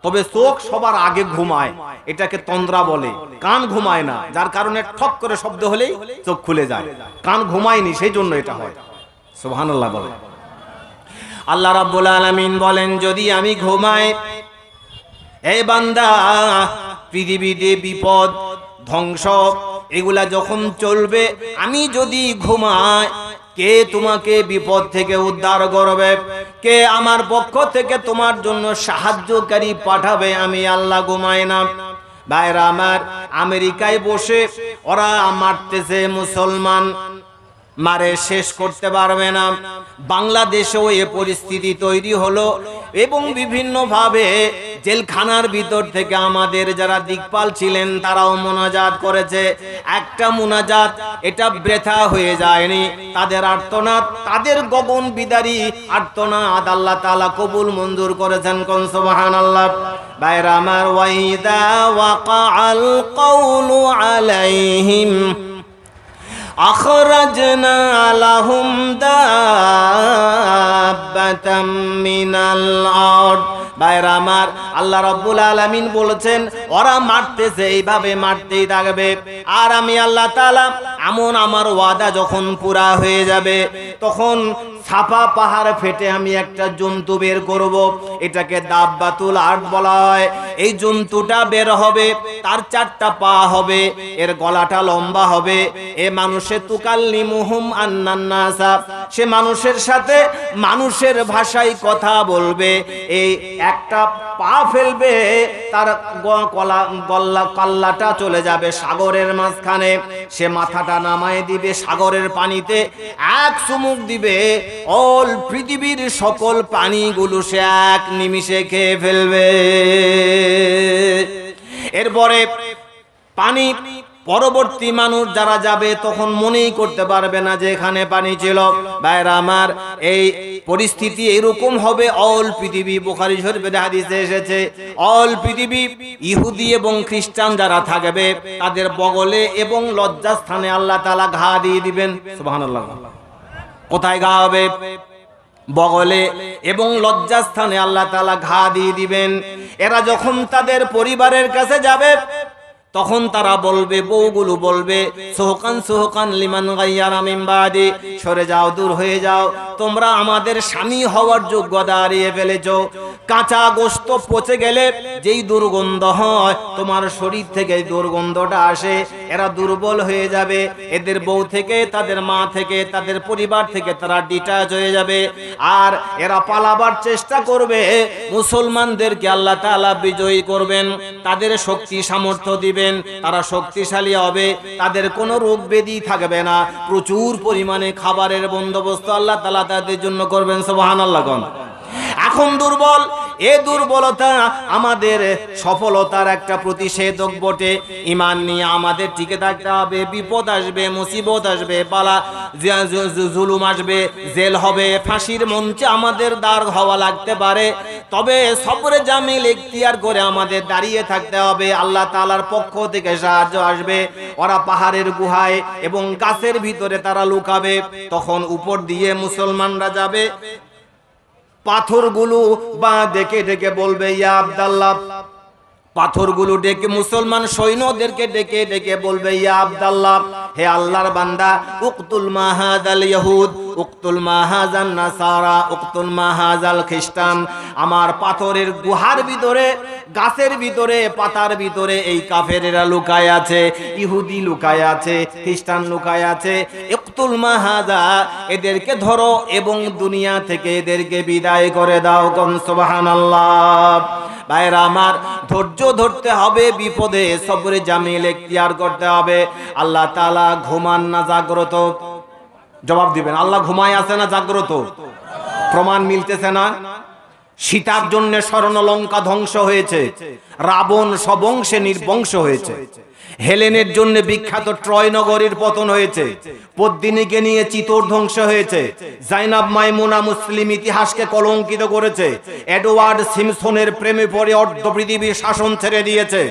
তবে চোখ সবার আগে ঘুমায়, এটাকে তন্দ্রা বলে। কান ঘুমায় না, যার কারণে ঠক করে শব্দ হলেই চোখ খুলে যায়। কান ঘুমায়নি, সেই জন্য এটা হয়। সুবহানাল্লাহ বলে। আল্লাহ রাব্বুল আলামিন বলেন, যদি আমি ঘুমাই, এই বান্দা, পৃথিবীতে বিপদ ধ্বংস এগুলা যখন চলবে, আমি যদি ঘুমাই, কে তোমাকে বিপদ থেকে উদ্ধার করবে? কে আমার পক্ষ থেকে তোমার জন্য সাহায্যকারী পাঠাবে? আমি আল্লাহ ঘুমাই না। ভাইরা আমার, আমেরিকায় বসে ওরা মারতেছে মুসলমান, মারে শেষ করতে পারবে না। বাংলাদেশেও এ পরিস্থিতি তৈরি হলো এবং বিভিন্ন ভাবে জেলখানার ভিতর থেকে আমাদের যারা দিকপাল ছিলেন তারাও মুনাজাত করেছে। একটা মুনাজাত এটা বৃথা হয়ে যায়নি। তাদের আর্তনাদ, তাদের গগন বিদারী আর্তনাদ আল্লাহ তাআলা কবুল মঞ্জুর করেছেন। কোন সুবহানাল্লাহ। ভাইরা আমার, ওয়াইদা ওয়াকাআল কাউলু আলাইহিম আখরাজনা লাহুম দাব্বাতাম মিনাল আরদ। ভাইরা আমার, আল্লাহ রাব্বুল আলামিন বলেছেন, ওরা মারতেছে, এইভাবে মারতেই থাকবে। আর আমি আল্লাহ তাআলা এমন আমার ওয়াদা যখন পুরা হয়ে যাবে, তখন ছাপা পাহাড় ফেটে আমি একটা জন্তু বের করব। এটাকে দাব্বাতুল আরদ বলা হয়। এই জন্তুটা বের হবে, তার 4টা পা হবে, এর গলাটা লম্বা হবে। এ মানুষে তুকাল্লিমুহুম আন্নান্নাসা, সে মানুষের সাথে মানুষের ভাষায় কথা বলবে। এই একটা পা ফেলবে, তার কাল্লাটা চলে যাবে সাগরের মাঝখানে। সে মাথাটা নামায় দিবে সাগরের পানিতে, এক চুমুক দিবে, অল পৃথিবীর সকল পানিগুলো সে এক নিমিষে খেয়ে ফেলবে। এরপরে পানি, পরবর্তী মানুষ যারা যাবে তখন মনেই করতে পারবে না যে এখানে পানি ছিল। ভাইরা আমার, এই পরিস্থিতি এরকম হবে অল পৃথিবী। বুখারী শরীফের হাদিসে এসেছে, অল পৃথিবী ইহুদি এবং খ্রিস্টান যারা থাকবে তাদের বগলে এবং লজ্জাস্থানে আল্লাহ তাআলা ঘা দিয়ে দিবেন। সুবহানাল্লাহ। কোথায় ঘা হবে? বগলে এবং লজ্জাস্থানে আল্লাহ তাআলা ঘা দিয়ে দিবেন। এরা যখন তাদের পরিবারের কাছে যাবে, তখন তারা বলবে, বউগুলো বলবে, সোহকান সোহকান লিমান গায়্যারা মিন বাদি, সরে যাও, দূর হয়ে যাও, তোমরা আমাদের স্বামী হওয়ার যোগ্যতা হারিয়ে ফেলেছো। কাঁচা গোশত পচে গেলে যেই দুর্গন্ধ হয়, তোমার শরীর থেকে দুর্গন্ধটা আসে। এরা দুর্বল হয়ে যাবে, এদের বউ থেকে, তাদের মা থেকে, তাদের পরিবার থেকে তারা ডিটাচ হয়ে যাবে। আর এরা পালাবার চেষ্টা করবে। মুসলমানদেরকে আল্লাহ তাআলা বিজয়ী করবেন, তাদের শক্তি সামর্থ্য দিবেন, তারা শক্তিশালী হবে, তাদের কোনো রোগ ব্যাধি থাকবে না। প্রচুর পরিমাণে খাবারের বন্দোবস্ত আল্লাহ তাআলা তাদের জন্য করবেন। সুবহানাল্লাহ। এখন দুর্বল, এ দুর্বলতা আমাদের সফলতার একটা প্রতিষেধক বটে। ঈমান নিয়ে আমাদের টিকে থাকতে হবে। বিপদ আসবে, মুসিবত আসবে, বালা জুলুম আসবে, জেল হবে, ফাঁসির মঞ্চে আমাদের দাঁড় হওয়া লাগতে পারে। তবে সবরে জামিল ইখতিয়ার করে আমাদের দাঁড়িয়ে থাকতে হবে। আল্লাহ তাআলার পক্ষ থেকে সাহায্য আসবে। ওরা পাহাড়ের গুহায় এবং গাছের ভিতরে তারা লুকাবে। তখন উপর দিয়ে মুসলমানরা যাবে, পাথরগুলো বা ডেকে ডেকে বলবে, ইয়া আব্দুল্লাহ। পাথরগুলো ডেকে মুসলমান সৈন্যদেরকে ডেকে ডেকে বলবে, ইয়া আব্দুল্লাহ, হে আল্লাহর বান্দা, উকতুল মাহাদাল ইহুদ, উকতুল মাহাজান নাসারা, উকতুল মাহাজাল খ্রিস্টান। আমার পাথরের গুহার ভিতরে, গাছের ভিতরে, পাতার ভিতরে এই কাফেরেরা লুকায় আছে, ইহুদি লুকায় আছে, খ্রিস্টান লুকায় আছে। উকতুল মাহাজা, এদেরকে ধরো এবং দুনিয়া থেকে এদেরকে বিদায় করে দাও। কোন সুবহানাল্লাহ। ভাইরা আমার, ধৈর্য ধরতে হবে, বিপদে সবরে জামিল ইখতিয়ার করতে হবে। আল্লাহ তাআলা ঘুমান না জাগ্রত? জবাব দিবেন। আল্লাহ ঘুমায় আছে না জাগ্রত? প্রমাণ মিলতেছে না? সীতার জন্য স্বর্ণলঙ্কা ধ্বংস হয়েছে, রাবণ সবংশে নির্বংশ হয়েছে। হেলেনের জন্য বিখ্যাত ট্রয় নগরীর পতন হয়েছে। পদ্মিনীকে নিয়ে চিতোর ধ্বংস হয়েছে। জাইনাব মাইমুনা মুসলিম ইতিহাসকে কলঙ্কিত করেছে। এডওয়ার্ড সিমসনের প্রেমে পড়ে অর্ধ পৃথিবীর শাসন ছেড়ে দিয়েছে।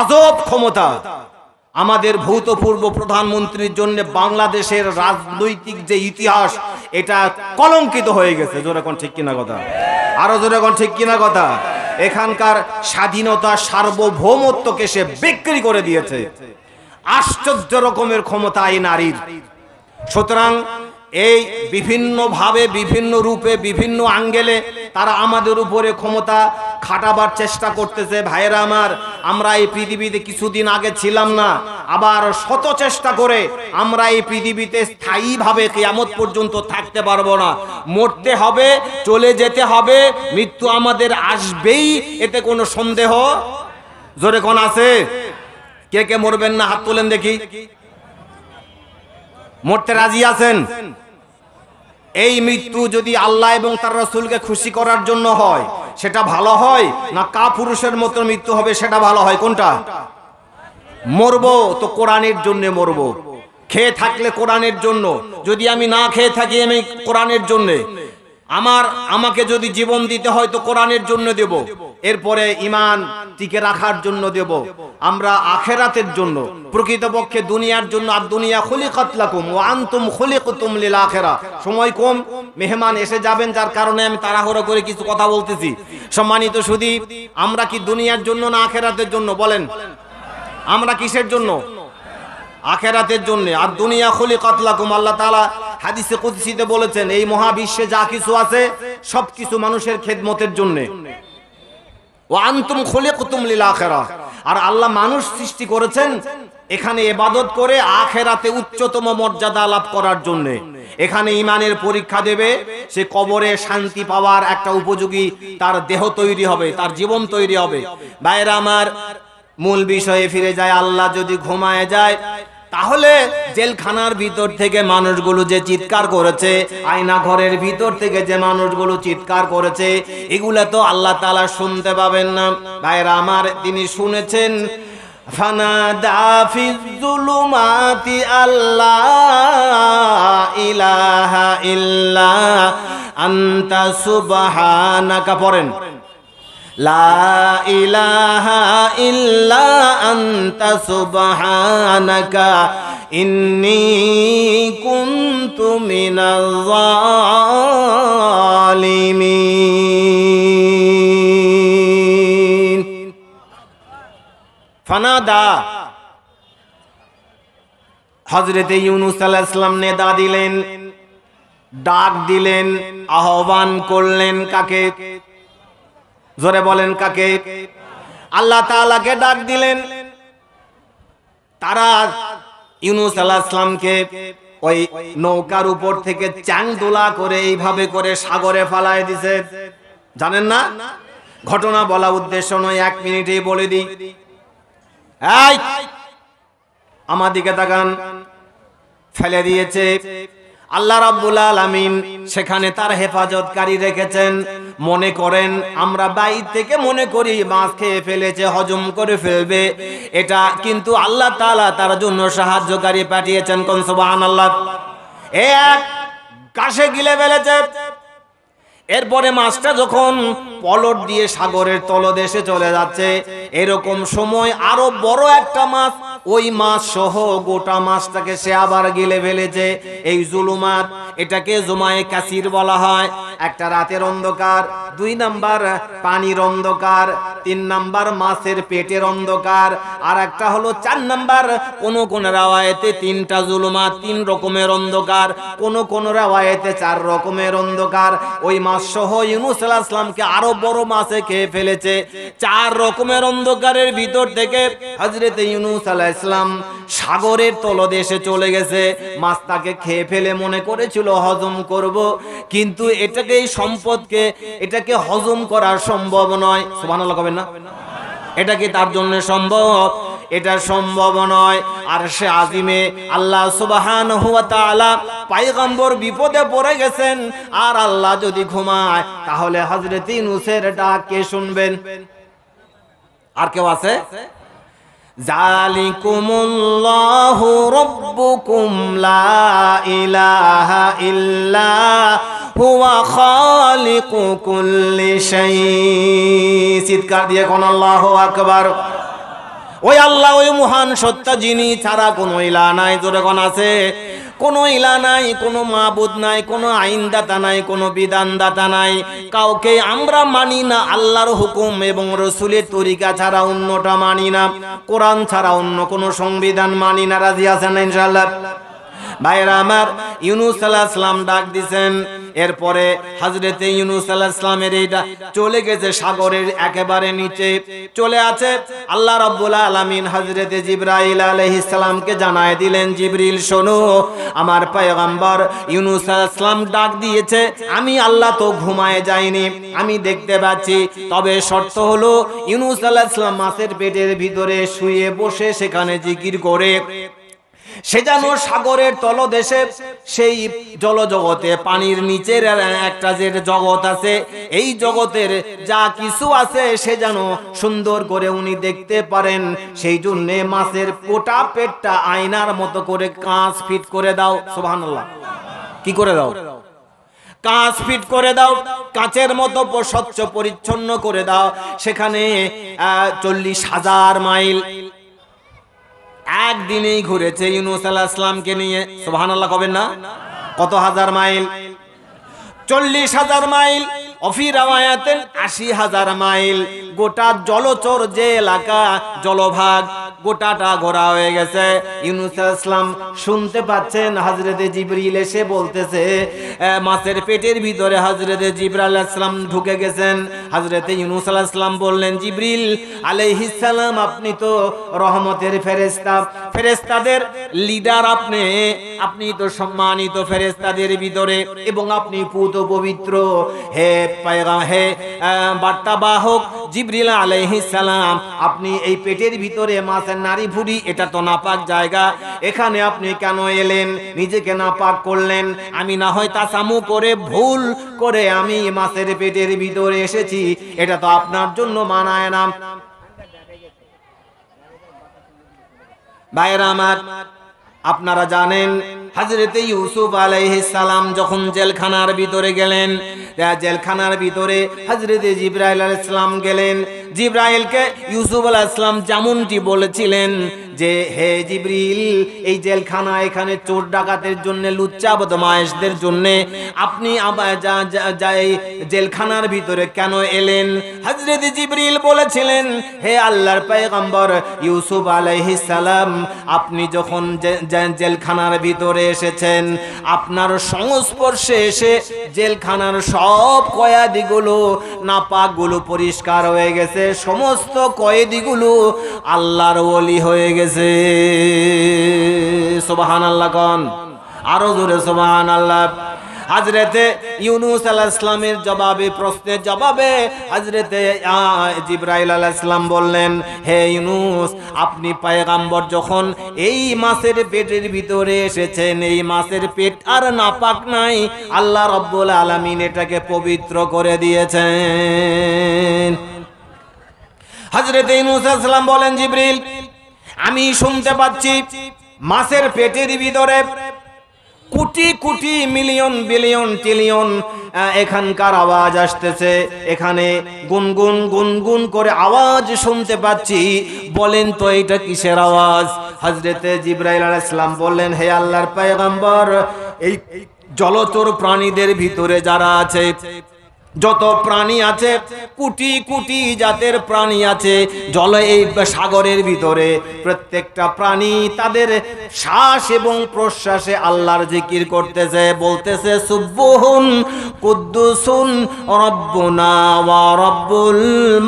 আজব ক্ষমতা। আমাদের ভূতপূর্ব প্রধানমন্ত্রীর জন্য বাংলাদেশের রাজনৈতিক যে ইতিহাস, এটা কলঙ্কিত হয়ে গেছে। জোরে কোন ঠিক কিনা কথা? আরো জোরে কোন ঠিক কিনা কথা? এখানকার স্বাধীনতা সার্বভৌমত্বকে সে বিক্রি করে দিয়েছে। আশ্চর্য রকমের ক্ষমতা এই নারীর। সুতরাং এই বিভিন্নভাবে, বিভিন্ন রূপে, বিভিন্ন আঙ্গেলে তারা আমাদের উপরে ক্ষমতা খাটাবার চেষ্টা করতেছে। ভাইয়েরা আমার, আমরা এই পৃথিবীতে কিছুদিন আগে ছিলাম না, আবার শত চেষ্টা করে আমরা এই পৃথিবীতে স্থায়ীভাবে কিয়ামত পর্যন্ত থাকতে পারবো না। মরতে হবে, চলে যেতে হবে, মৃত্যু আমাদের আসবেই, এতে কোনো সন্দেহ জোরে কোন আছে? কে কে মরবেন না হাত তোলেন দেখি। মরতে রাজি আছেন? এই মৃত্যু যদি আল্লাহ এবং তার রাসূলকে খুশি করার জন্য হয় সেটা ভালো হয়, না কাপুরুষের মতো মৃত্যু হবে সেটা ভালো হয়? কোনটা? মরবো তো কোরআনের জন্য মরবো। খেয়ে থাকলে কোরআনের জন্য, যদি আমি না খেয়ে থাকি আমি কোরআনের জন্য। আমাকে যদি জীবন দিতে হয় তো কোরআনের জন্য দেব। এরপরে ঈমান টিকে রাখার জন্য দেব। আমরা আখিরাতের জন্য, প্রকৃতপক্ষে দুনিয়ার জন্য। আর দুনিয়া খুলিকাত লাকুম ওয়া আনতুম খুলিকতুম লিল আখিরা। সময় কম, মেহমান এসে যাবেন, যার কারণে আমি তাড়াহুড়ো করে কিছু কথা বলতেছি। সম্মানিত সুধী, আমরা কি দুনিয়ার জন্য না আখিরাতের জন্য? বলেন, আমরা কিসের জন্য? আখিরাতের জন্য। আর দুনিয়া খুলিকাত লাকুম, আল্লাহ তাআলা হাদিসে কুদসিতে বলেছেন এই মহাবিশ্বে যা কিছু আছে সবকিছু মানুষের খেদমতের জন্য। ওয়া আনতুম খুলিকতুম লিল আখিরা। আর আল্লাহ মানুষ সৃষ্টি করেছেন এখানে ইবাদত করে আখিরাতে উচ্চতম মর্যাদা লাভ করার জন্য। এখানে ঈমানের পরীক্ষা দেবে, সে কবরে শান্তি পাওয়ার একটা উপযোগী তার দেহ তৈরি হবে, তার জীবন তৈরি হবে। ভাইরা আমার, মূল বিষয়ে ফিরে যায়। আল্লাহ যদি ঘুমায় যায় তাহলে জেলখানার ভিতর থেকে মানুষগুলো যে চিৎকার করেছে, আয়না ঘরের ভিতর থেকে যে মানুষগুলো চিৎকার করেছে, এগুলা তো আল্লাহ তাআলা শুনতে পাবেন না। ভাইরা আমার, তিনি শুনেছেন। ফানাদা ফিজ যুলুমাতি আল্লা ইলাহা ইল্লা আনতা সুবহানাকা। পড়েন, লা ইলাহা ইল্লা আনতা সুবহানাকা ইন্নী কুনতু মিনাজ জালিমিন। ফানাদা, হযরতে ইউনূস আলাইহিস সালাম নেদা দিলেন, ডাক দিলেন, আহ্বান করলেন। কাকে? জোরে বলেন, কাকে? আল্লাহ তাআলাকে ডাক দিলেন। তারা ইউনূস আলাইহিস সালামকে ওই নৌকার উপর থেকে চাংদোলা করে এইভাবে করে সাগরে ফালায় দিছে। জানেন না? ঘটনা বলা উদ্দেশ্য নয়, 1 মিনিটেই বলে দিই। এই আমার দিকে তাকান। ফেলে দিয়েছে। আল্লাহ রাব্বুল আলামিন সেখানে তার হেফাজতকারী রেখেছেন। মনে করেন আমরা বাইরে থেকে মনে করি মাছ খেয়ে ফেলেছে, হজম করে ফেলবে, এটা কিন্তু আল্লাহ তাআলা তার জন্য সাহায্যকারী পাঠিয়েছেন। কোন সুবহানাল্লাহ। এক কাশে গিলে ফেলেছে। এরপরে মাছটা যখন পলট দিয়ে সাগরের তলদেশে চলে যাচ্ছে, এরকম সময় আরো বড় একটা মাছ, ওই মাছ সহ গোটা মাছটাকে সে আবার গিলে ফেলেছে। এই জুলুমাত, এটাকে জুমায়ে কাসির বলা হয়। একটা রাতের অন্ধকার, 2 নাম্বার পানির অন্ধকার, 3 নাম্বার মাছের পেটের অন্ধকার, আর একটা হলো 4 নাম্বার কোন কোন রাওয়ায়াতে 3টা জুলুমাত, 3 রকমের অন্ধকার, কোন কোন রাওয়ায়াতে 4 রকমের অন্ধকার। ওই মাছ সহ ইউনূস আলাইহিস সালামকে আরো বড় মাছে খেয়ে ফেলেছে। 4 রকমের অন্ধকারের ভিতর থেকে হযরতে ইউনূস আলাইহিস সালাম সাগরের তলদেশে চলে গেছে। মাছ তাকে খেয়ে ফেলে মনে করেছিল হজম করব, কিন্তু এটাকে, এই সম্পদকে, এটাকে হজম করা সম্ভব নয়। সুবহানাল্লাহ কবেন না? এটা কি তার জন্য সম্ভব? এটা সম্ভব নয়। আর সে আজিমে আল্লাহ সুবহানাহু ওয়া তাআলা পয়গম্বর বিপদে পড়ে গেছেন, আর আল্লাহ যদি ঘুমায় তাহলে হযরত ইউনূসের ডাক কে শুনবেন? আর কেউ আছে? জালিকুমুল্লাহু রাব্বুকুম লা ইলাহা ইল্লা হুয়া খালিকু কুল্লি শাই। চিৎকার দিয়ে কোন আল্লাহু আকবার। ওই আল্লাহ, ওই মহান সত্তা, যিনি ছাড়া কোনো ইলাহ নাই। জোরে কোন আছে? কোনো ইলা নাই, কোনো মাবুদ নাই, কোনো আইনদাতা নাই, কোনো বিধানদাতা নাই, কাউকে আমরা মানি না। আল্লাহর হুকুম এবং রসুলের তরিকা ছাড়া অন্যটা মানি না, কোরআন ছাড়া অন্য কোনো সংবিধান মানি না। রাজি আছেন না ইনশাআল্লাহ? ভাইরা আমার, ইউনূস আলাইহিস সালাম ডাক দিছেন। এরপরে হযরতে ইউনূস আলাইহিস সালামের এইটা চলে গেছে সাগরের একেবারে নিচে চলে আছে। আল্লাহ রাব্বুল আলামিন হযরতে জিবরাইল আলাইহিস সালামকে জানায় দিলেন, জিবরিল শোনো, আমার পয়গম্বর ইউনূস আলাইহিস সালাম ডাক দিয়েছে। আমি আল্লাহ তো ঘুমায় যাইনি, আমি দেখতে পাচ্ছি, তবে শর্ত হলো ইউনূস আলাইহিস সালাম মাছের পেটের ভিতরে শুয়ে বসে সেখানে জিকির করে সে যেন সাগরের তলদেশে সেই জলজগতে পানির নিচের একটা যে জগৎ আছে, এই জগতের যা কিছু আছে সে যেন সুন্দর করে উনি দেখতে পারেন। সেই জন্য মাছের গোটা পেটটা আয়নার মতো করে কাঁচ ফিট করে দাও। সুবহানাল্লাহ। কি করে দাও? কাঁচ ফিট করে দাও, কাঁচের মতো স্বচ্ছ পরিচ্ছন্ন করে দাও। সেখানে 40,000 মাইল একদিনেই ঘুরেছে ইউনূস আলাইহিস সালামকে নিয়ে। সুবহানাল্লাহ কবেন না? কত হাজার মাইল? 40,000 মাইল। অফি রাওয়ায়াতেন 80,000 মাইল। গোটা জলচর যে এলাকা, জলভাগ গোটাটা ঘোরা হয়ে গেছে। ইউনূস আলাইহিস সালাম শুনতে পাচ্ছেন হযরতে জিবরিল এসে বলতেছে, মাছের পেটের ভিতরে হযরতে জিবরাইল আলাইহিস সালাম ঢুকে গেছেন। হযরতে ইউনূস আলাইহিস সালাম বললেন, জিবরিল আলাইহিস সালাম, আপনি তো রহমতের ফেরেশতা, ফেরেশতাদের লিডার, আপনি তো সম্মানিত ফেরেশতাদের ভিতরে, এবং আপনি পুত পবিত্র। হে বার্তাবাহক জিবরিল আলাইহিস সালাম, আপনি এই পেটের ভিতরে মাছের নারী ভুড়ি, এটা তো নাপাক জায়গা, এখানে আপনি কেন এলেন? নিজেকে নাপাক করলেন। আমি না হয় তাসামু করে ভুল করে আমি মাছের পেটের ভিতরে এসেছি, এটা তো আপনার জন্য মানায় না। ভাইরা আমার, আপনারা জানেন হযরতে ইউসুফ আলাইহিস সালাম যখন জেলখানার ভিতরে গেলেন, জেলখানার ভিতরে হযরতে জিবরাইল আলাইহিস সালাম গেলেন। জিবরাইলকে ইউসুফ আলাইহিস সালাম যেমনটি বলেছিলেন যে, হে জিবরিল, এই জেলখানা এখানে চোর ডাকাতের জন্য, লুচ্চা বদমাইশদের জন্য, আপনি জেলখানার ভিতরে কেন এলেন? হযরত জিবরিল বলেছিলেন, হে আল্লাহর পয়গম্বর ইউসুফ আলাইহিস সালাম, আপনি যখন জেলখানার ভিতরে এসেছেন, আপনার সংস্পর্শে এসে জেলখানার সব কয়েদিগুলো, নাপাকগুলো পরিষ্কার হয়ে গেছে, সমস্ত কয়েদিগুলো আল্লাহর ওলি হয়ে গেছে। সুবহানাল্লাহ কোন? আরো জোরে সুবহানাল্লাহ। হযরতে ইউনূস আলাইহিস সালামের জবাবে, প্রশ্নের জবাবে হযরতে জিবরাইল আলাইহিস সালাম বললেন, হে ইউনূস, আপনি পয়গম্বর যখন এই মাছের পেটের ভিতরে এসেছেন, এই মাছের পেট আর নাপাক নাই, আল্লাহ রাব্বুল আলামিন এটাকে পবিত্র করে দিয়েছেন। হযরতে ইউনূস আলাইহিস সালাম বলেন, জিবরিল, আমি শুনতে পাচ্ছি মাছের পেটের ভিতরে crore crore, million, billion, trillion এখানকার আওয়াজ আসতেছে, এখানে গুনগুন গুনগুন করে আওয়াজ শুনতে পাচ্ছি, বলেন তো এটা কিসের আওয়াজ? হযরতে জিবরাইল আলাইহিস সালাম বললেন, হে আল্লাহর পয়গম্বর, এই জলচর প্রাণীদের ভিতরে যারা আছে, যত প্রাণী আছে, কোটি কোটি জাতের প্রাণী আছে জলে, এই সাগরের ভিতরে, প্রত্যেকটা প্রাণী তাদের শ্বাস এবং প্রশ্বাসে আল্লাহর জিকির করতেছে, বলতেছে, সুবহুন কুদ্দুসুন রব্বুনা ওয়া রব্বুল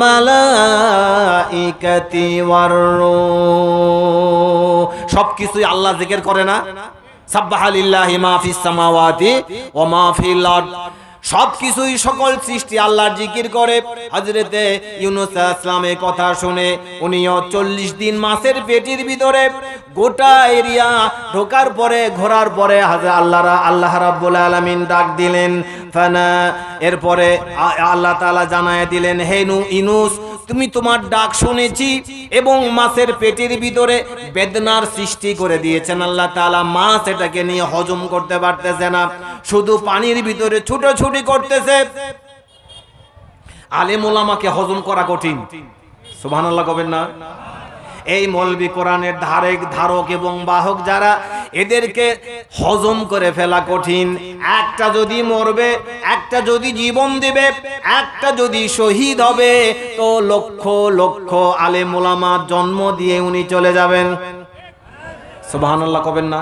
মালাইকাতি ওয়ার রূহ। সবকিছুই আল্লাহ জিকির করে না? সাব্বাহা লিল্লাহি মা ফিস সামাওয়াতি ওয়া মা ফিল আরদ। সবকিছুই, সকল সৃষ্টি আল্লাহর জিকির করে। হযরতে ইউনূস আলাইহিস সালামের কথা শুনে উনিও 40 দিন মাছের পেটের ভিতরে গোটা এরিয়া ঢোকার পরে, ঘোরার পরে আল্লাহ রাব্বুল আলামিন ডাক দিলেন, ফানা, এরপরে আল্লাহ তাআলা জানায় দিলেন, হে ইউনূস, তুমি তোমার ডাক শুনেছি, এবং মাছের পেটের ভিতরে বেদনার সৃষ্টি করে দিয়েছেন আল্লাহ তাআলা। মাছ এটাকে নিয়ে হজম করতে পারতেছে না, শুধু পানির ভিতরে ছুটোছুটি করতেছে। আলেম ওলামাকে হজম করা কঠিন। সুবহানাল্লাহ কবেন না? এই মৌলবি কোরআনের ধারক এবং বাহক যারা, এদেরকে হজম করে ফেলা কঠিন। একটা যদি মরবে, একটা যদি জীবন দেবে, একটা যদি শহীদ হবে, তো লক্ষ লক্ষ আলেম ওলামা জন্ম দিয়ে উনি চলে যাবেন। সুবহানাল্লাহ কবেন না?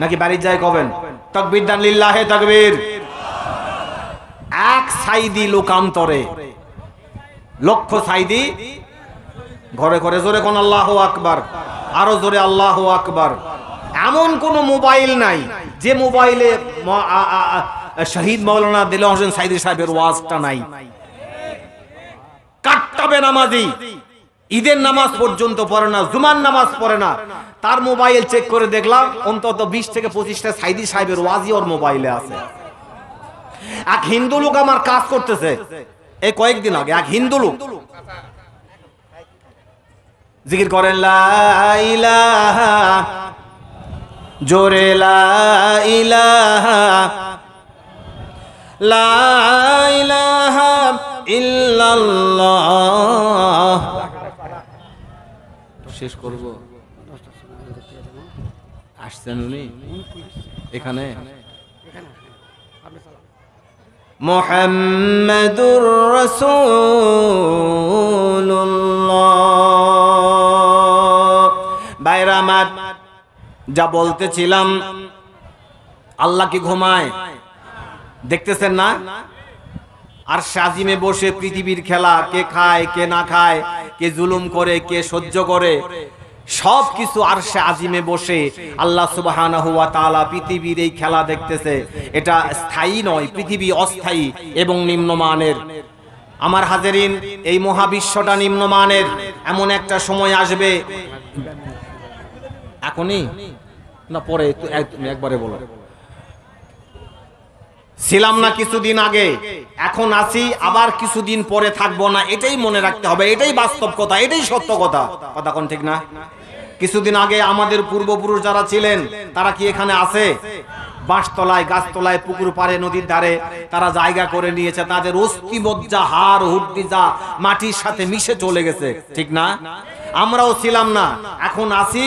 নাকি বাড়ির যায় কবেন? তাকবীর দান, লিল্লাহে তাকবীর। এক সাইদি লোকান্তরে লক্ষ সাইদি ঘরে ঘরে। জোরে কোন আল্লাহু আকবার, আরো জোরে আল্লাহু আকবার। এমন কোন মোবাইল নাই যে মোবাইলে শহীদ মাওলানা দেলোয়ার হোসেন সাইদি সাহেবের ওয়াজটা নাই। কাট্টাবে নামাজি ঈদের নামাজ পর্যন্ত পড়ে না, জুমার নামাজ পড়ে না, তার মোবাইল চেক করে দেখলাম অন্তত 20 থেকে 25টা সাইদি সাহেবের ওয়াজই ওর মোবাইলে আছে। এক হিন্দু লোক আমার কাজ করতেছে এই কয়েকদিন আগে, এক হিন্দু লোক জিকির করেন লা ইলাহা, জোরে লা ইলাহা, লা ইলাহা ইল্লাল্লাহ। শেষ করব, আসছেন উনি এখানে। মুহাম্মাদুর রাসূলুল্লাহ। বাইরা আমার যা বলতেছিলাম, আল্লাহ কি ঘুমায়? দেখতেছেন না? আর সাজিমে বসে পৃথিবীর খেলা, কে খায় কে না খায়, কে জুলুম করে কে সহ্য করে, সব কিছু আরশে আজিমে বসে আল্লাহ সুবহানাহু ওয়া তাআলা পৃথিবীর এই খেলা দেখতেছে। এটা স্থায়ী নয়, পৃথিবী অস্থায়ী এবং নিম্নমানের। আমার হাজেরিন, এই মহাবিশ্বটা নিম্নমানের। এমন একটা সময় আসবে, এখনই না পরে? তুমি একবারে বলো। ছিলাম না কিছুদিন আগে, এখন আছি, আবার কিছুদিন পরে থাকবো না। এটাই মনে রাখতে হবে, এটাই বাস্তব কথা, এটাই সত্য কথা। কথা কোন ঠিক না? কিছুদিন আগে আমাদের পূর্বপুরুষ যারা ছিলেন তারা কি এখানে আছে? বাঁশতলায়, গাছতলায়, পুকুর পাড়ে, নদীর ধারে তারা জায়গা করে নিয়েছে। তাদের অস্থিমজ্জা, হাড় হুড্ডি যা মাটির সাথে মিশে চলে গেছে, ঠিক না? আমরাও ছিলাম না, এখন আছি,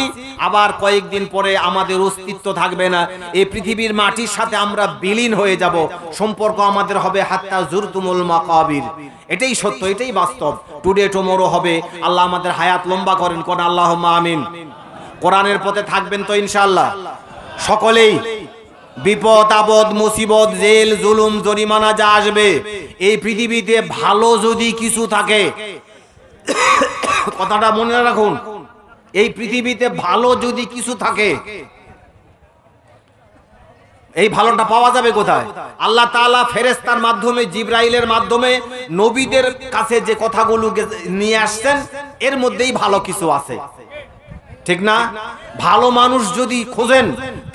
আবার কয়েকদিন পরে আমাদের অস্তিত্ব থাকবে না। এই পৃথিবীর মাটির সাথে আমরা বিলীন হয়ে যাব। সম্পর্ক আমাদের হবে হাত্তা জুরতুমুল মাকাবির। এটাই সত্য, এটাই বাস্তব। টুডে টুমরো হবে। আল্লাহ আমাদের হায়াত লম্বা করেন, কোন আল্লাহুম্মা আমিন। কোরআনের পথে থাকবেন তো ইনশাআল্লাহ সকলেই। বিপদ আপদ, মুসিবত, জেল, জুলুম, জরিমানা যা আসবে, এই পৃথিবীতে ভালো যদি কিছু থাকে, কথাটা মনে রাখুন, এই পৃথিবীতে ভালো যদি কিছু থাকে, এই ভালোটা পাওয়া যাবে কোথায়? আল্লাহ তাআলা ফেরেশতার মাধ্যমে, জিবরাইলের মাধ্যমে নবীদের কাছে যে কথাগুলো নিয়ে আসছেন, এর মধ্যেই ভালো কিছু আছে, ঠিক না? ভালো মানুষ যদি খোঁজেন,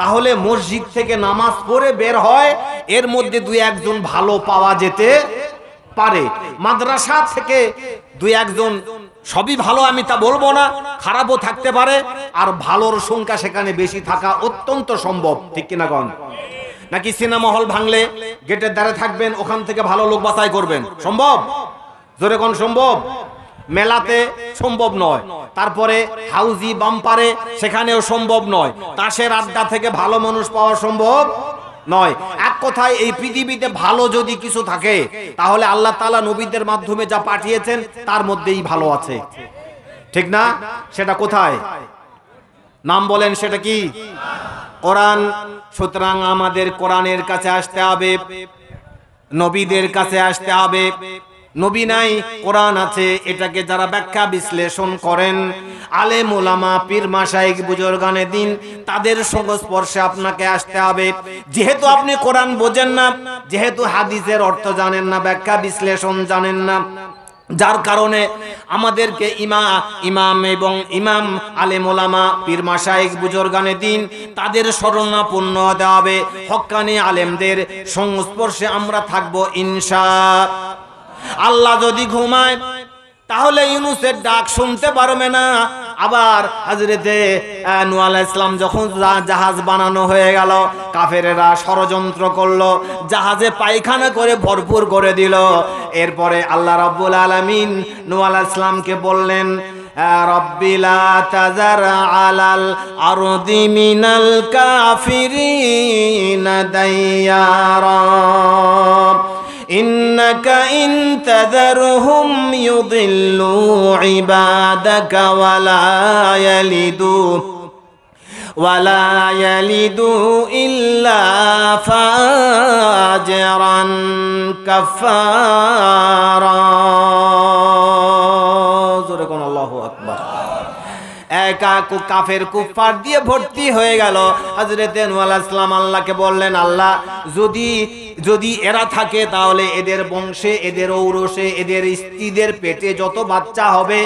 তাহলে মসজিদ থেকে নামাজ পড়ে বের হয়, এর মধ্যে দুই একজন ভালো পাওয়া যেতে পারে। মাদ্রাসা থেকে দুই একজন, সবই ভালো আমি তা বলবো না, খারাপও থাকতে পারে, আর ভালোর সংখ্যা সেখানে বেশি থাকা অত্যন্ত সম্ভব, ঠিক কিনা গণ? নাকি সিনেমা হল ভাঙলে গেটের ধারে থাকবেন, ওখান থেকে ভালো লোক বাছাই করবেন? সম্ভব? জোরে কোন সম্ভব? মেলাতে সম্ভব নয়। তারপরে হাউজি বাম্পারে, সেখানেও সম্ভব নয়। তাসের আড্ডা থেকে ভালো মানুষ পাওয়া সম্ভব নয়। এক কথায়, এই পৃথিবীতে ভালো যদি কিছু থাকে, তাহলে আল্লাহ তাআলা নবীদের মাধ্যমে যা পাঠিয়েছেন তার মধ্যেই ভালো আছে, ঠিক না? সেটা কোথায়? নাম বলেন, সেটা কি? কোরআন। সুতরাং আমাদের কোরআনের কাছে আসতে হবে, নবীদের কাছে আসতে হবে। নবী নাই, কোরআন আছে। এটাকে যারা ব্যাখ্যা বিশ্লেষণ করেন, আলেম ওলামা, পীর মাশায়েখ, বুজুর্গানে দিন, তাদের সংস্পর্শে আপনাকে আসতে হবে। যেহেতু আপনি কোরআন বোঝেন না, যেহেতু হাদিসের অর্থ জানেন না, ব্যাখ্যা বিশ্লেষণ জানেন না, যার কারণে আমাদেরকে ইমাম এবং ইমাম, আলেম ওলামা, পীর মাশায়েখ, বুজুর্গানে দিন, তাদের শরণাপন্ন হতে হবে। হক্কানি আলেমদের সংস্পর্শে আমরা থাকবো ইনশাআল্লাহ। আল্লাহ যদি ঘুমায়, তাহলে ইউনূসের ডাক শুনতে পারবে না। আবার হযরতে নূহ আলাইহিস সালাম যখন জাহাজ বানানো হয়ে গেল, কাফেরেরা ষড়যন্ত্র করলো, জাহাজে পায়খানা করে ভরপুর করে দিল। এরপরে আল্লাহ রাব্বুল আলামিন নূহ আলাইহিস সালামকে বললেন, রব্বি লা তাযার আলাল আরদি মিনাল কাফিরিনা দাইয়ারা ইন্নাকা ইন তাযারহুম ইউদিল্লু ইবাদাকা ওয়ালা ইয়ালিদু ইল্লা ফাজিরান কাফারা। জোরে কোন আল্লাহু আকবার। কাফের কুফার দিয়ে ভর্তি হয়ে গেল। হযরত নূহ আলাইহিস সালাম আল্লাহকে বললেন, আল্লাহ যদি এরা থাকে তাহলে এদের বংশে, এদের ঔরসে, এদের স্ত্রীদের পেটে যত বাচ্চা হবে,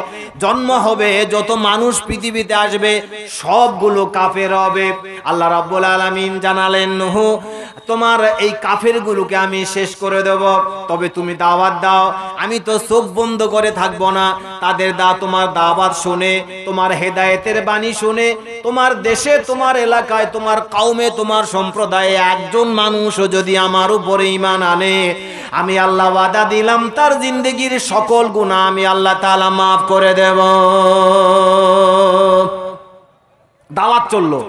জন্ম হবে, যত মানুষ পৃথিবীতে আসবে সবগুলো কাফের হবে। আল্লাহ রাব্বুল আলামিন জানালেন, নূহ তোমার এই কাফেরগুলোকে আমি শেষ করে দেব, তবে তুমি দাওয়াত দাও। আমি তো চোখ বন্ধ করে থাকবো না। তাদের তোমার দাওয়াত শুনে, তোমার হেদায়েতের বাণী শুনে, তোমার দেশে, তোমার এলাকায়, তোমার কওমে, তোমার সম্প্রদায়ে একজন মানুষও যদি আমার উপরে ঈমান আনে, আমি আল্লাহ ওয়াদা দিলাম তার জিন্দেগির সকল গুনাহ আমি আল্লাহ তাআলা মাফ করে দেব। দাওয়াত চললো,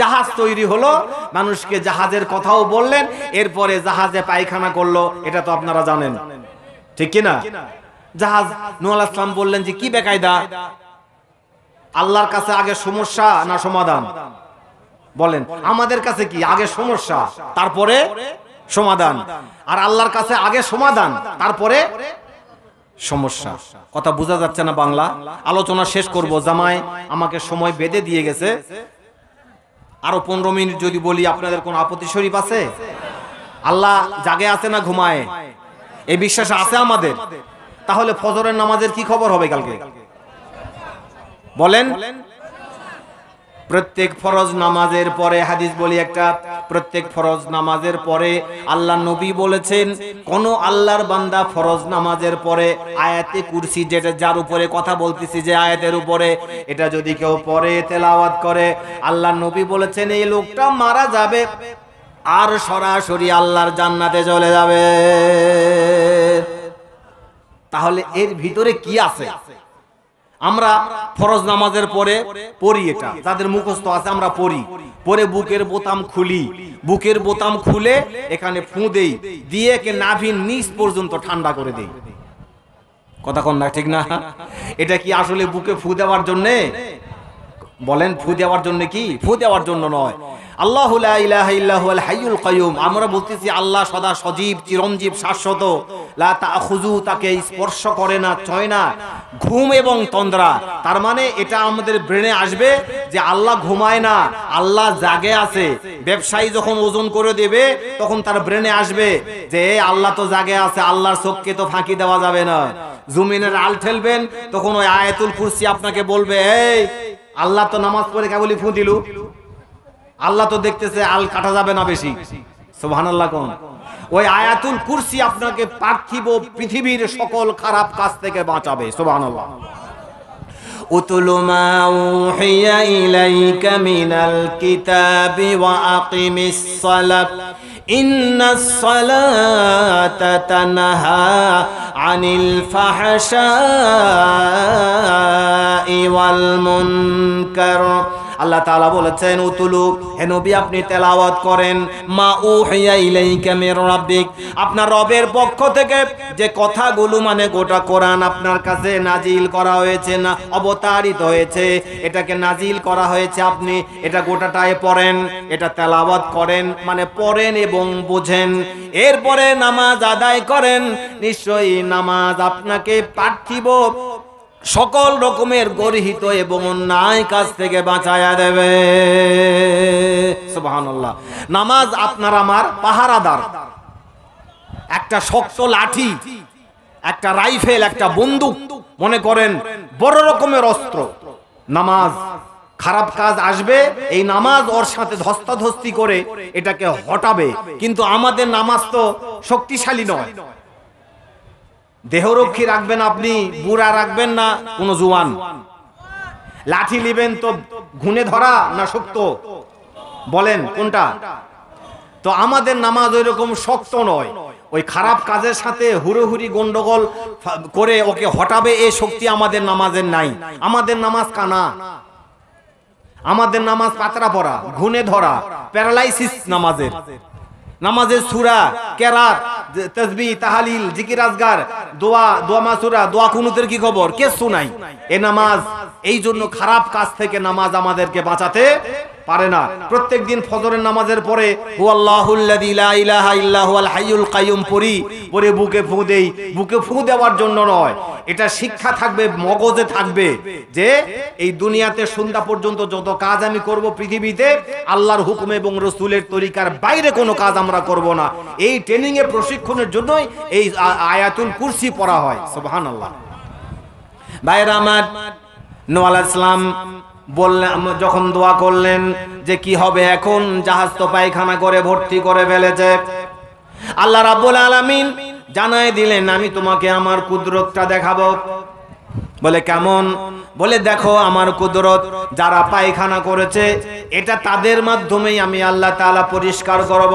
জাহাজ তৈরি হলো, মানুষকে জাহাজের কথাও বললেন, এরপরে জাহাজে পায়খানা করলো। এটা তো আপনারা জানেন, ঠিক কি না? জাহাজ নূহ আলাইহিস সালাম বললেন যে কি বেকায়দা, আল্লাহর কাছে আগে সমস্যা না সমাধান? বলেন, আমাদের কাছে কি আগে সমস্যা তারপরে সমাধান, আর আল্লাহর কাছে আগে সমাধান তারপরে সমস্যা। কথা বোঝা যাচ্ছে না বাংলা? আলোচনা শেষ করব, জামাই আমাকে সময় বেঁধে দিয়ে গেছে। আরো 15 মিনিট যদি বলি, আপনাদের কোন আপত্তি শরীফ আছে? আল্লাহ জাগে আছে না ঘুমায়, এই বিশ্বাস আছে আমাদের? তাহলে ফজরের নামাজের কি খবর হবে কালকে? বলেন। প্রত্যেক ফরজ নামাজের পরে, হাদিস বলি একটা, প্রত্যেক ফরজ নামাজের পরে আল্লাহ নবী বলেছেন, কোন আল্লাহর বান্দা ফরজ নামাজের পরে আয়াতে কুরসি, যেটা যার উপরে কথা বলতেছি, যে আয়াতের উপরে, এটা যদি কেউ পড়ে, তেলাওয়াত করে, আল্লাহ নবী বলেছেন এই লোকটা মারা যাবে আর সরাসরি আল্লাহর জান্নাতে চলে যাবে। তাহলে এর ভিতরে কি আছে? আমরা ফরজ নামাজের পরে পড়ি, এটা যাদের মুখস্থ আছে আমরা পড়ি, পরে বুকের বোতাম খুলি, বুকের বোতাম খুলে এখানে ফু দেই, দিয়ে কে নাভির নিচ পর্যন্ত ঠান্ডা করে দেই। কথা কোন না, ঠিক না? এটা কি আসলে বুকে ফু দেওয়ার জন্যে? বলেন, ফু দেওয়ার জন্য কি? ফু দেওয়ার জন্য নয়। আল্লাহু লা ইলাহা ইল্লা হুয়াল হাইয়ুল কাইয়ুম, আমরা বলতেছি আল্লাহ সদা সজীব, চিরঞ্জীব, শাশ্বত। লা তাখুযু, তাকে স্পর্শ করে না, ছয় না ঘুম এবং তন্দ্রা। তার মানে এটা আমাদের ব্রেনে আসবে যে আল্লাহ ঘুমায় না, আল্লাহ জাগে আছে। ব্যবসায়ী যখন ওজন করে দেবে তখন তার ব্রেনে আসবে যে আল্লাহ তো জাগে আছে, আল্লাহর চোখকে তো ফাঁকি দেওয়া যাবে না। জমিনের আল ঠেলবেন, তখন ওই আয়াতুল কুরসি আপনাকে বলবে, এই আল্লাহ তো নামাজ পড়ে কেবলই ফু দিলু, আল্লাহ তো দেখতেছে, আল কাটা যাবে না বেশি। সুবহানাল্লাহ কোন? ওই আয়াতুল কুরসি আপনাকে পার্থিব পৃথিবীর সকল খারাপ কাজ থেকে বাঁচাবে। সুবহানাল্লাহ। উতলু মা উহিয়া ইলাইকা মিনাল কিতাবি ওয়া আকিমিস সালাত ইন্নাস সালাতা তানহা আনিল ফাহশাই ওয়াল মুনকার। আল্লাহ তাআলা বলেছেন, উতুলু, হে নবী আপনি তেলাওয়াত করেন, মা উহিয়া ইলাইকা মির রাব্বিক, আপনার রবের পক্ষ থেকে যে কথাগুলো, মানে গোটা কোরআন আপনার কাছে নাজিল করা হয়েছে, না অবতারিত হয়েছে, এটাকে নাজিল করা হয়েছে, আপনি এটা গোটাটাই পড়েন, এটা তেলাওয়াত করেন, মানে পড়েন এবং বুঝেন, এরপরে নামাজ আদায় করেন। নিশ্চয়ই নামাজ আপনাকে পার্থিব সকল রকমের গর্হিত এবং অন্যায় কাজ থেকে বাঁচায়া দেবে। সুবহানাল্লাহ। নামাজ আপনার আমার পাহারাদার। একটা শক্ত লাঠি, একটা রাইফেল, একটা বন্দুক, মনে করেন বড় রকমের অস্ত্র। নামাজ, খারাপ কাজ আসবে, এই নামাজ ওর সাথে ধস্তাধস্তি করে এটাকে হটাবে। কিন্তু আমাদের নামাজ তো শক্তিশালী নয়। দেহরক্ষী রাখবেন আপনি, বুড়া রাখবেন না কোন জুয়ান। লাঠি নিবেন তো ঘুনে ধরা না শক্ত? বলেন কোনটা? তো আমাদের নামাজ ওই রকম শক্ত নয়, ওই খারাপ কাজের সাথে হুড়োহুড়ি গন্ডগোল করে ওকে হটাবে এই শক্তি আমাদের নামাজের নাই। আমাদের নামাজ কানা, আমাদের নামাজ পাতরা পড়া, ঘুনে ধরা, প্যারালাইসিস নামাজের সূরা, কেরাত, তাসবিহ, তাহলিল, জিকির, আজগার, দোয়া মাসুরা, দোয়া কুনুতের কি খবর? কিছু নাই। এই নামাজ এই জন্য খারাপ কাজ থেকে নামাজ আমাদেরকে বাঁচাতে পারে না। প্রত্যেকদিন ফজরের নামাজের পরে হুয়াল্লাহুল্লাযী লা ইলাহা ইল্লা হুয়াল হাইয়ুল কাইয়ুম পরে বুকে ফু দেই। বুকে ফু দেওয়ার জন্য নয়, এটা শিক্ষা থাকবে, মগজে থাকবে যে এই দুনিয়াতে সন্ধ্যা পর্যন্ত যত কাজ আমি করব পৃথিবীতে আল্লাহর হুকুম এবং রাসূলের তরিকার বাইরে কোনো কাজ আমরা করব না। এই ট্রেনিং এ প্রশিক্ষণের জন্যই এই আয়াতুল কুরসি পড়া হয়। সুবহানাল্লাহ। ভাইরা আমার, নূহ আলাইহিস সালাম বললেন, যখন দোয়া করলেন যে কি হবে এখন, জাহাজ তো পায়খানা করে ভর্তি করে ফেলেছে। আল্লাহ রাব্বুল আলামিন জানায় দিলেন, আমি তোমাকে আমার কুদরতটা দেখাবো। বলে কেমন? বলে দেখো আমার কুদরত, যারা পায়খানা করেছে এটা তাদের মাধ্যমেই আমি আল্লাহ তাআলা পরিষ্কার করব।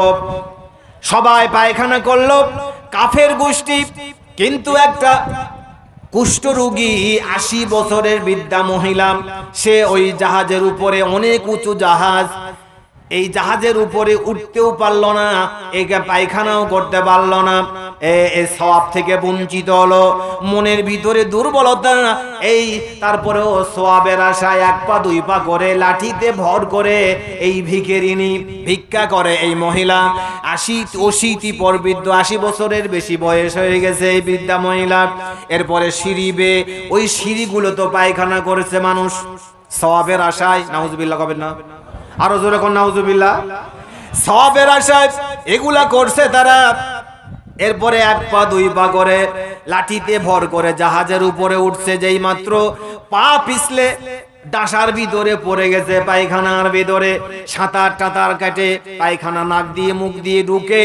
সবাই পায়খানা করলো, কাফের গোষ্ঠী, কিন্তু একটা কুষ্ঠরোগী 80 বছরের বৃদ্ধা মহিলা, সে ওই জাহাজের উপরে, অনেক উঁচু জাহাজ, এই জাহাজের উপরে উঠতেও পারলো না, একে পায়খানাও করতে পারলো না, এই সওয়াব থেকে বঞ্চিত হলো। মনের ভিতরে দুর্বলতা, এই তারপরেও সওয়াবের আশায় 1 পা 2 পা করে লাঠিতে ভর করে এই ভিখারিনী ভিক্ষা করে। এই মহিলা 80 পর বৃদ্ধ, 80 বছরের বেশি বয়স হয়ে গেছে এই বৃদ্ধা মহিলা। এরপরে সিঁড়ি বেয়ে, ওই সিঁড়িগুলো তো পায়খানা করেছে মানুষ সওয়াবের আশায়। নাউজুবিল্লাহ কবেন না? আরো জোরে কোন নাউজুবিল্লাহ। সওয়াবের আশায় এগুলা করছে তারা। এরপরে 1 পা 2 পা করে লাঠিতে ভর করে জাহাজের উপরে উঠছে, যেই মাত্র পা পিছলে ডাসার ভিতরে পড়ে গেছে, পায়খানার ভিতরে। সাঁতার টাতার কাটে পায়খানা নাক দিয়ে মুখ দিয়ে ঢুকে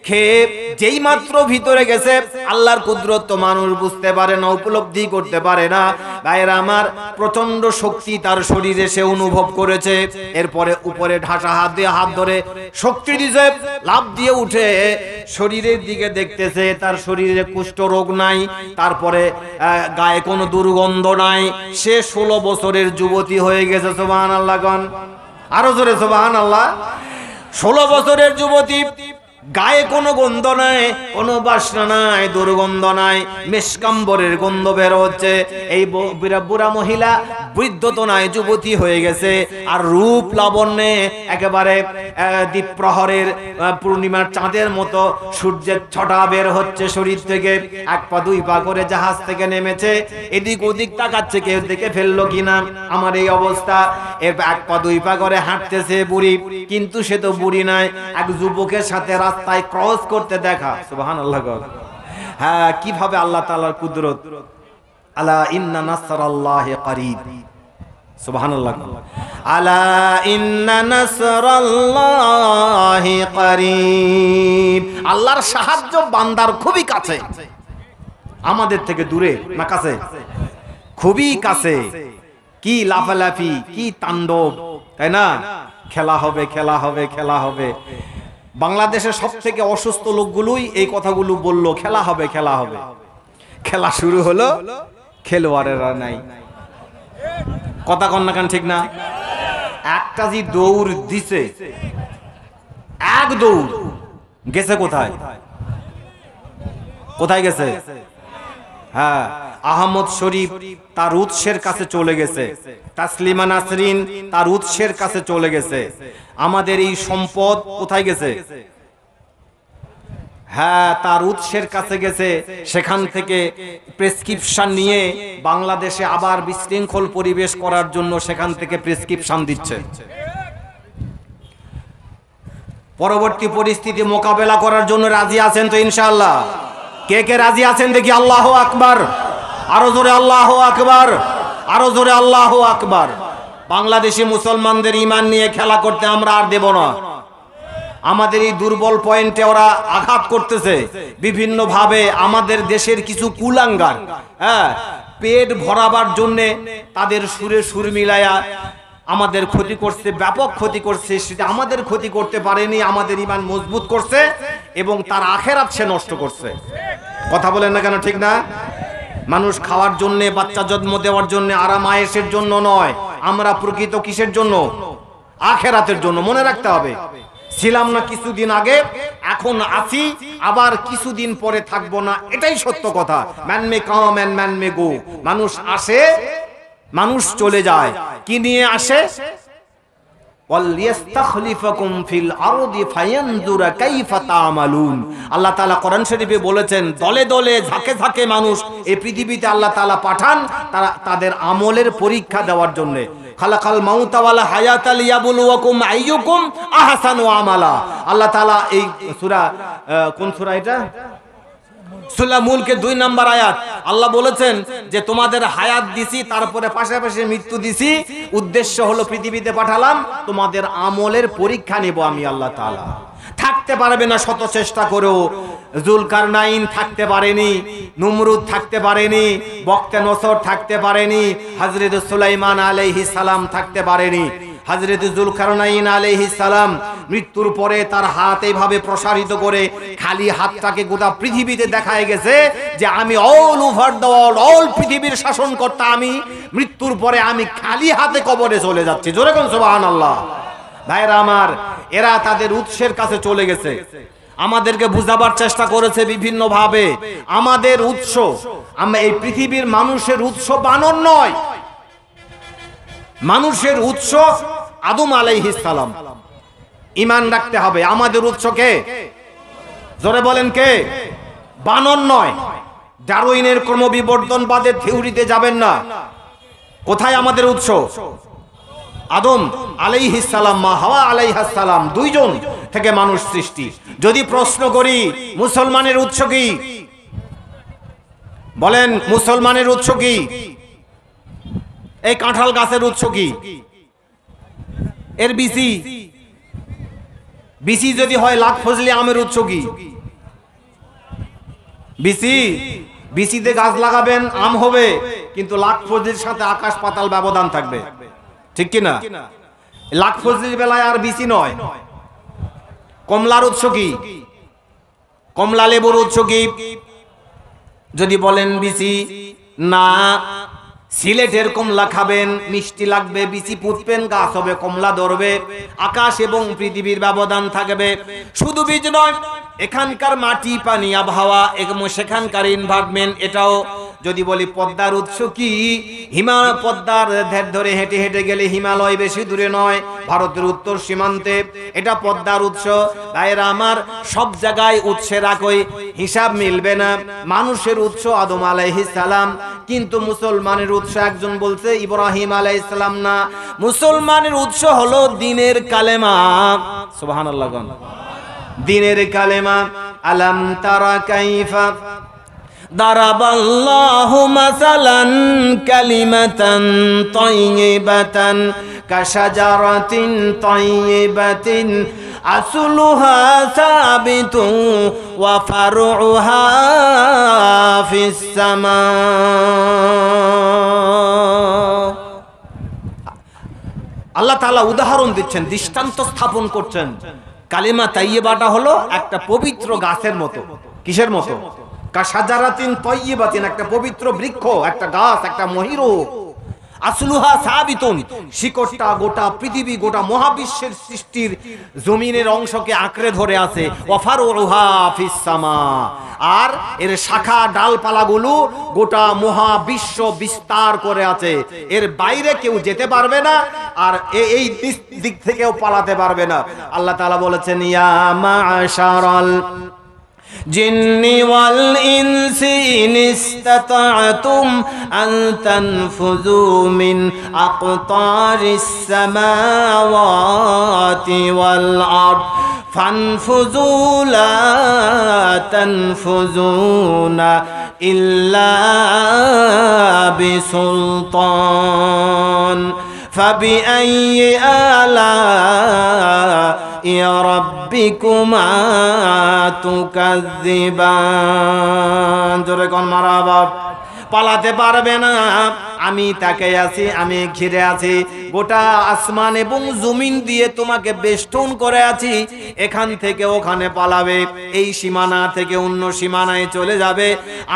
খেয়ে যেই মাত্র ভিতরে গেছে, আল্লাহর কুদরত তো মানুষ বুঝতে পারে না, উপলব্ধি করতে পারে না। ভাইরা আমার, প্রচন্ড শক্তি তার শরীরে সে অনুভব করেছে। এরপরে উপরে ঢাসা হাত দিয়ে হাত ধরে শক্তি দিছে, লাফ দিয়ে উঠে শরীরের দিকে দেখতেছে, তার শরীরে কুষ্ঠ রোগ নাই, তারপরে গায়ে কোনো দুর্গন্ধ নাই। সে 16 বছরের যুবতী হয়ে গেছে। সুবহানাল্লাহ কোন? আরো জোরে সুবহানাল্লাহ। 16 বছরের যুবতী, গায়ে কোনো গন্ধ নাই, কোনো বাসনা নাই, দুর্গন্ধ নাই, মেশকাম্বরের গন্ধ বের হচ্ছে। এই বুড়া মহিলা বৃদ্ধ তো নাই, যুবতী হয়ে গেছে, আর রূপ লাবণ্যে একেবারে দ্বীপ্রহরের পূর্ণিমার চাঁদের মতো সূর্যের ছটা বের হচ্ছে শরীর থেকে। 1 পা 2 পা করে জাহাজ থেকে নেমেছে, এদিক ওদিক তাকাচ্ছে কেউ দেখে ফেললো কিনা আমার এই অবস্থা। এর 1 পা 2 পা করে হাঁটতেছে বুড়ি, কিন্তু সে তো বুড়ি নাই, এক যুবকের সাথে রাস্তায় ক্রস করতে দেখা। সুবহানাল্লাহ। হ্যাঁ, কিভাবে আল্লাহ তাআলার কুদরত। আলা ইন্না নাসরাল্লাহি করিব। সুবহানাল্লাহ। আলা ইন্না নাসরাল্লাহি করিব। আল্লাহর সাহায্য বান্দার খুবই কাছে, আমাদের থেকে দূরে না কাছে? খুবই কাছে। কি লাফালাফি, কি তাণ্ডব, তাই না? খেলা হবে, খেলা হবে, খেলা হবে। বাংলাদেশের সব থেকে অসুস্থ লোকগুলোই এই কথাগুলো বললো, খেলা হবে, খেলা হবে। খেলা শুরু হলো, খেলোয়াড়েরা নাই। কথা কন না কেন? ঠিক না? একটা যে দৌড় দিছে, এক দৌড় গেছে কোথায়? কোথায় গেছে? হ্যাঁ, আহমদ শরীফ তার উৎসের কাছে চলে গেছে, তাসলিমা নাসরিন তার উৎসের কাছে চলে গেছে। আমাদের এই সম্পদ কোথায় গেছে? হ্যাঁ, তার উৎসের কাছে গেছে। সেখান থেকে প্রেসক্রিপশন নিয়ে বাংলাদেশে আবার বিশৃঙ্খল পরিবেশ করার জন্য সেখান থেকে প্রেসক্রিপশন দিচ্ছে। পরবর্তী পরিস্থিতি মোকাবেলা করার জন্য রাজি আছেন তো ইনশাআল্লাহ? কে কে রাজি আছেন দেখি? আল্লাহু আকবার। আরো জোরে আল্লাহু আকবার, আরো জোরে আল্লাহু আকবার। বাংলাদেশি মুসলমানদের ঈমান নিয়ে খেলা করতে আমরা আর দেব না। আমাদের এই দুর্বল পয়েন্টে ওরা আঘাত করতেছে বিভিন্ন ভাবে। আমাদের দেশের কিছু কুলাঙ্গার, হ্যাঁ, পেট ভরাবার জন্য তাদের সুরে সুর মিলায়া আমাদের ক্ষতি করছে, ব্যাপক ক্ষতি করছে, সেটা আমাদের ক্ষতি করতে পারেনি, আমাদের ঈমান মজবুত করছে এবং তার আখিরাত সে নষ্ট করছে। কথা বলেন না কেন, ঠিক না? মানুষ খাওয়ার জন্য, বাচ্চা জন্ম দেওয়ার জন্য, আরাম আয়েশের জন্য নয়, আমরা প্রকৃত কিসের জন্য? আখিরাতের জন্য। মনে রাখতে হবে, ছিলাম না কিছুদিন আগে, এখন আছি, আবার কিছুদিন পরে থাকবো না, এটাই সত্য কথা। Man may come and man may go. মানুষ আসে, মানুষ চলে যায়। কি নিয়ে আসে? ওয়ালিয়াস্তাখলিফাকুম ফিল আরদি ফায়ানজুরা কাইফা তা'মালুন। আল্লাহ তাআলা কোরআন শরীফে বলেছেন, দলে দলে ঝাঁকে ঝাঁকে মানুষ এই পৃথিবীতে আল্লাহ তাআলা পাঠান তারা তাদের আমলের পরীক্ষা দেওয়ার জন্য। খালাকাল মাউতা ওয়াল হায়াতা লিয়াবলুয়াকুম আইয়ুকুম আহসানু আমালা। আল্লাহ তাআলা এই সূরা, কোন সূরা এটা? সূরা মুলকের 2 নম্বর আয়াত। আল্লাহ বলেছেন যে তোমাদের হায়াত দিছি, তারপরে পাশাপাশি মৃত্যু দিছি, উদ্দেশ্য হলো পৃথিবীতে পাঠালাম তোমাদের আমলের পরীক্ষা নেব আমি আল্লাহ তাআলা। থাকতে পারবে না শত চেষ্টা করেও। জুলকারনাইন থাকতে পারেনি, নমরুদ থাকতে পারেনি, বক্তে নসর থাকতে পারেনি, হযরত সুলাইমান আলাইহিস সালাম থাকতে পারেনি। হযরত জুলকারনাইন আলাইহিস সালাম মৃত্যুর পরে তার হাত এইভাবে প্রসারিত করে খালি হাতটাকে গোটা পৃথিবীতে দেখায় গেছে যে আমি all over the world, all পৃথিবীর শাসনকর্তা আমি। মৃত্যুর পরে আমি খালি হাতে কবরে চলে যাচ্ছি। জোরে কোন সুবহানাল্লাহ। ভাইরা আমার, এরা তাদের উৎসের কাছে চলে গেছে, আমাদেরকে বুঝাবার চেষ্টা করেছে বিভিন্ন ভাবে। আমাদের উৎস, আমরা এই পৃথিবীর মানুষের উৎস বানর নয়, মানুষের উৎস আদম আলাইহিস সালাম। ঈমান রাখতে হবে। আমাদের উৎস কে? জোরে বলেন কে? বানর নয়। ডারউইনের ক্রমবিবর্তনবাদের থিওরিতে যাবেন না। কোথায় আমাদের উৎস? আদম আলাইহিস সালাম, মা হাওয়া আলাইহাস সালাম, দুইজন থেকে মানুষ সৃষ্টি। যদি প্রশ্ন করি মুসলমানের উৎস কি? বলেন, মুসলমানের উৎস কি? এই কাঁঠাল গাছের উৎস কি? এর বিচি। বিচি যদি হয় লাখ ফজলি আমের উৎস কি? বিচি। বিচিতে গাছ লাগাবেন, আম হবে, কিন্তু লাখ ফজলির সাথে আকাশ পাতাল ব্যবধান থাকবে, ঠিক কি না? লাখ ফজলির বেলায় আর বিচি নয়। কমলার উৎস কি? কমলা লেবুর উৎস কি? যদি বলেন বিচি, না। সিলেটের কমলা খাবেন, মিষ্টি লাগবে, বিচি পুঁতবেন, গাছ হবে, কমলা ধরবে। আকাশ এবং পৃথিবীর ব্যবধান থাকবে। শুধু বীজ নয়, এখানকার মাটি, পানি, আবহাওয়া এবং সেখানকার এনভায়রনমেন্ট, এটাও। যদি বলি পদ্মার উৎস কি? পদ্মার ধার ধরে হেঁটে হেঁটে গেলে হিমালয় বেশি দূরে নয়, ভারতের উত্তর সীমান্তে, এটা পদ্মার উৎস। ভাইরা আমার, সব জায়গায় উৎসের একই হিসাব মিলবে না। মানুষের উৎস আদম আলাইহিস সালাম, কিন্তু মুসলমানের উৎস একজন বলছে ইব্রাহিম আলাইহিস সালাম না, মুসলমানের উৎস হলো দ্বীনের কালেমা। সুবহানাল্লাহ। দ্বীনের কালেমা। আলাম তারা কাইফা দারাবাল্লাহু মাসালান কালিমাতান তাইয়িবাতান কাশাজারাতিন তাইয়িবাতিন আসলুহা সাবিতুন ওয়া ফারউহা ফিস সামা। আল্লাহ তাআলা উদাহরণ দিচ্ছেন, দৃষ্টান্ত স্থাপন করছেন। কালিমা তাইয়্যিবাটা হলো একটা পবিত্র গাছের মতো। কিসের মতো? কাশাজারাতিন তাইয়্যিবাতিন, একটা পবিত্র বৃক্ষ, একটা গাছ, একটা মহিরু। আসলুহা সাবিতুন, শিকড়টা গোটা পৃথিবী, গোটা মহাবিশ্বের সৃষ্টির জমিনের অংশকে আঁকড়ে ধরে আছে। ওয়া ফারউহা ফিস সামা, আর এর শাখা ডালপালাগুলো গোটা মহাবিশ্ব বিস্তার করে আছে। এর বাইরে কেউ যেতে পারবে না, আর এই দিক থেকেও পালাতে পারবে না। আল্লাহ তাআলা বলেছেন, ইয়া মা'শারাল জিন্নি ওয়াল ইনসি ইন ইসতাতা'তুম আন তানফুযু মিন আকতারিস সামাওয়াতি ওয়াল আরদ ফানফুযু লা তানফুযুনা ইল্লা বিসুলতান فبأي آلاء ربكما تكذبان। জোরে কোন মারহাবা। পালাতে পারবে না, আমি তাকে আছি, আমি ঘিরে আছি। গোটা আসমান এবং জমিন দিয়ে তোমাকে বেষ্টন করে আছি, এখান থেকে ওখানে পালাবে, এই সীমানা থেকে অন্য সীমানায় চলে যাবে,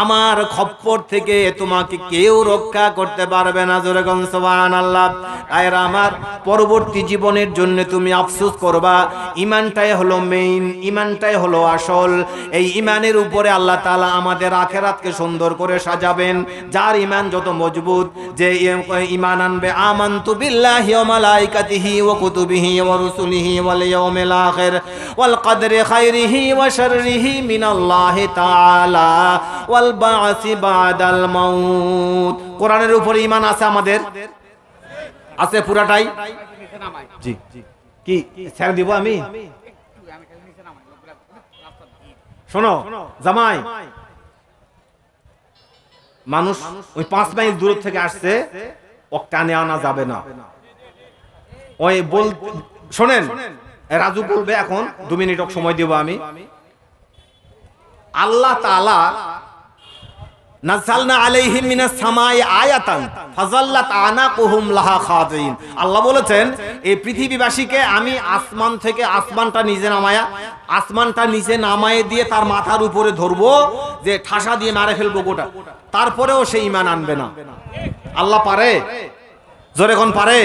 আমার খপ্পর থেকে তোমাকে কেউ রক্ষা করতে পারবে না। জোরে কোন সুবহানাল্লাহ। আয়ের আমার পরবর্তী জীবনের জন্য তুমি আফসোস করবা। ঈমানটাই হলো মেইন, ঈমানটাই হলো আসল। এই ঈমানের উপরে আল্লাহ তাআলা আমাদের আখিরাতকে সুন্দর করে সাজাবেন। যার ঈমান যত মজবুত, যে ঈমান আনবে আমানতু বিল্লাহি ওয়া মালাইকাতিহি ওয়া কুতুবিহি ওয়া রুসুলিহি ওয়াল ইয়াউমিল আখির ওয়াল কদরি খাইরিহি ওয়া শাররিহি মিনাল্লাহি তাআলা ওয়াল বা'সি বা'দাল মাউত। কোরআনের উপরে ঈমান আছে আমাদের? আছে পুরাটাই? জি কি ছেড়ে দিব আমি? শোনো জামাই, মানুষ ওই 5 মাইল দূর থেকে আসছে, ওক টানে আনা যাবে না। ওই বল শোনেন, রাজু বলবে এখন 2 মিনিট সময় দেব আমি। আল্লাহ তাআলা নাযালনা আলাইহিম মিনাস সামাই আয়াতান ফাযাল্লাত আনাকুহুম লাহা খাদিন। আল্লাহ বলেছেন এই পৃথিবীবাসীকে আমি আসমান থেকে আসমানটা নিচে নামায়ে দিয়ে তার মাথার উপরে ধরবো, যে ঠাসা দিয়ে মারে ফেলবো গোটা, তারপরেও সে ঈমান আনবে না। আল্লাহ পারে? জোরে কোন পারে?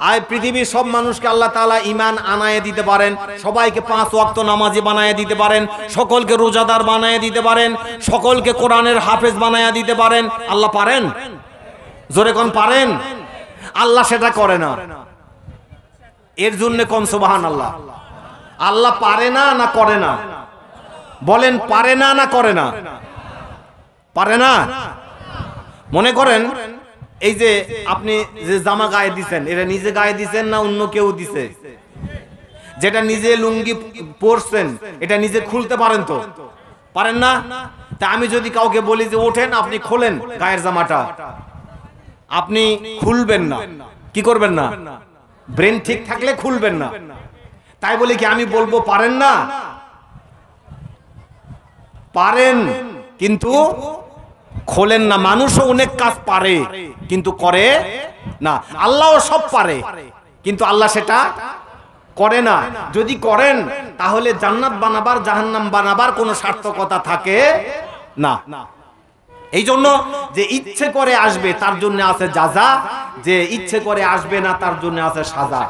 আয় পৃথিবীর সব মানুষকে আল্লাহ তাআলা ঈমান আনায়ে দিতে পারেন, সবাইকে 5 ওয়াক্ত নামাজি বানায়ে দিতে পারেন, সকলকে রোজাদার বানায়ে দিতে পারেন, সকলকে কোরআনের হাফেজ বানায়ে দিতে পারেন। আল্লাহ পারেন? জোরে কোন পারেন? আল্লাহ সেটা করে না। এর জন্য কোন সুবহানাল্লাহ। আল্লাহ পারে না না করে না? বলেন পারে না না করে না? পারে না। মনে করেন এই যে আপনি যে জামা গায়ে দিছেন, এটা নিজে গায়ে দিছেন না অন্য কেউ দিছে? যেটা নিজে লুঙ্গি পরছেন এটা নিজে খুলতে পারেন তো? পারেন না। তা আমি যদি কাউকে বলি যে ওঠেন আপনি খোলেন গায়ের জামাটা, আপনি খুলবেন না। কি করবেন না? ব্রেন ঠিক থাকলে খুলবেন না। তাই বলে কি আমি বলবো পারেন না? পারেন, কিন্তু খোলেন না। মানুষও অনেক কাজ পারে কিন্তু করে না। আল্লাহও সব পারে কিন্তু আল্লাহ সেটা করে না। যদি করেন তাহলে জান্নাত বানাবার জাহান্নাম বানাবার কোনো সার্থকতা থাকে না। এই জন্য যে ইচ্ছে করে আসবে তার জন্য আছে জাযা, যে ইচ্ছে করে আসবে না তার জন্য আছে সাজা।